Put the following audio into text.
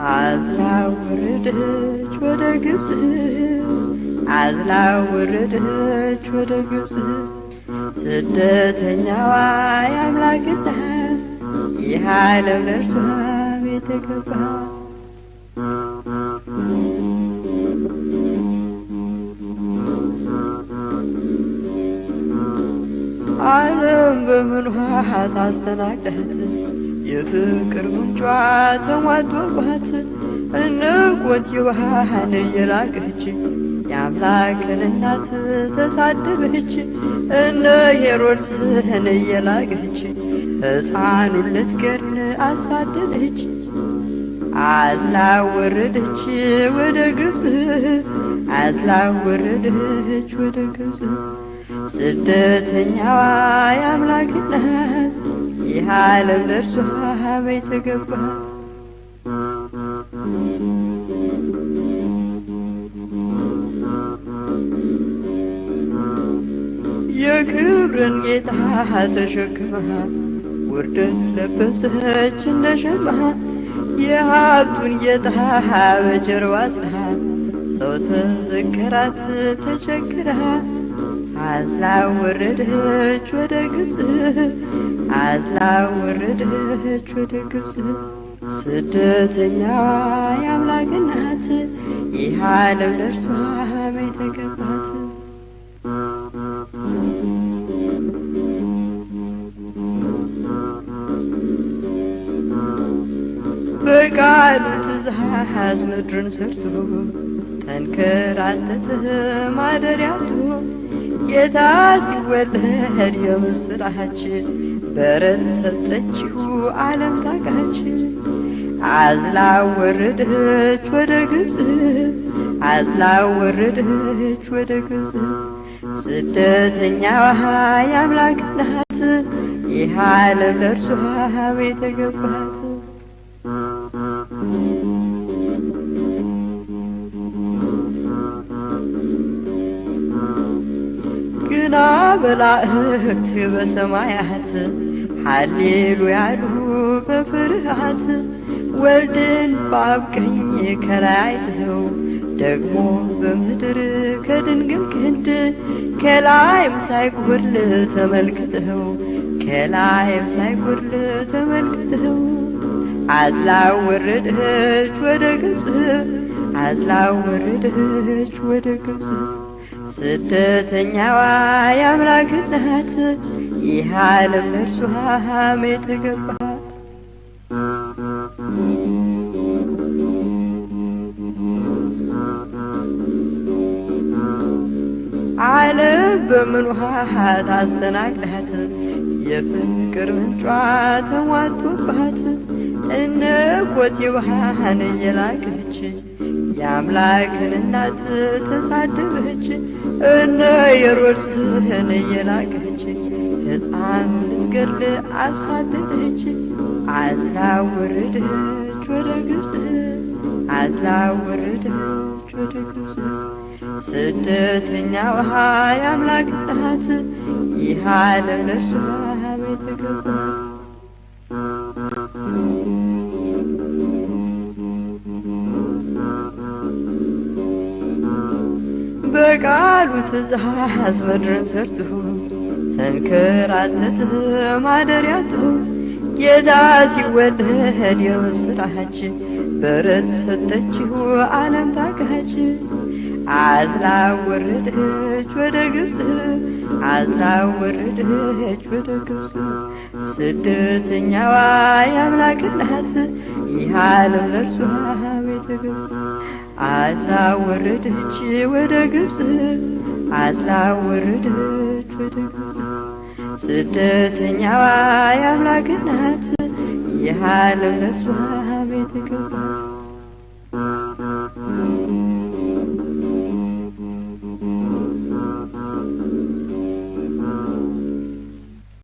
አዝላ ወረደች ወደ ግብጽ አዝላ ወረደች ወደ ግብጽ ስደተኛዋ የአምላክ እናት ይህ ዓለም ለእርሷ ቤት ገባ። ዓለም በምን ውሃ ታስተናግዳት የፍቅር ምንጯ ተሟጦባት እንቆት የውሃን እየላቀች የአምላክን እናት ተሳደበች እነ ሄሮድስን እየላቀች ሕፃኑን ልትገድል አሳደደች። አዝላ ወረደች ወደ ግብጽ አዝላ ወረደች ወደ ግብጽ ስደተኛዋ የአምላክ እናት ይህ ዓለም ለእርሷ ቤት ገባ። የክብርን ጌታ ተሸክማ ውርደት ለበሰች እንደ ሸማ የሀብቱን ጌታ በጀርባ አዝላ ሰው ተዘከራት ተቸግራ አዝላ ወረደች ወደ ግብጽ አዝላ ወረደች ወደ ግብጽ ስደተኛዋ የአምላክ እናት ይህ ዓለም ለእርሷ ቤት ገባት። በቃሉ ትእዛዝ ምድርን ሰርቶ ተንከራተተ ማደሪያቱ ጌታ ሲወለድ የምስራች በረት ሰጠችው ዓለም ታውቃች። አዝላ ወረደች ወደ ግብጽ አዝላ ወረደች ወደ ግብጽ ስደተኛዋ የአምላክ እናት ይህ ዓለም ለእርሷ ቤት ገባት። ግና መላእክት በሰማያት ሃሌሉያ አሉ በፍርሃት ወልድን በአብ ቀኝ ከላይ አይተው ደግሞ በምድር ከድንግል ክንድ ከላይም ሳይጎድል ተመልክተው ከላይም ሳይጎድል ተመልክተው አዝላ ወረደች ወደ ግብጽ አዝላ ወረደች ወደ ግብጽ ስደተኛዋ የአምላክ እናት ይህ ዓለም ለእርሷ ቤት ገባ። ዓለም በምን ውሃ ታስተናግዳት የፍቅር ምንጯ ተሟጦባት እንቆት የውሃን እየላቀች የአምላክን እናት ተሳደበች እነ ሄሮድስን እየላቀች ሕፃኑን ልትገድል አሳደደች። አዝላ ወረደች ወደ ግብጽ አዝላ ወረደች ወደ ግብጽ ስደተኛዋ የአምላክ እናት ይህ ዓለም ለእርሷ ቤት ገባ። በቃሉ ትእዛዝ ምድርን ሰርቶ ተንከራተተ ማደሪያቱ ጌታ ሲወለድ የምስራች በረት ሰጠችው ዓለም ታውቃች። አዝላ ወረደች ወደ ግብጽ አዝላ ወረደች ወደ ግብጽ ስደተኛዋ የአምላክ እናት ይህ ዓለም ለእርሷ ቤት ገባ። አዝላ ወረደች ወደ ግብጽ አዝላ ወረደች ወደ ግብጽ ስደተኛዋ የአምላክ እናት ይህ ዓለም ለእርሷ ቤት ገባ።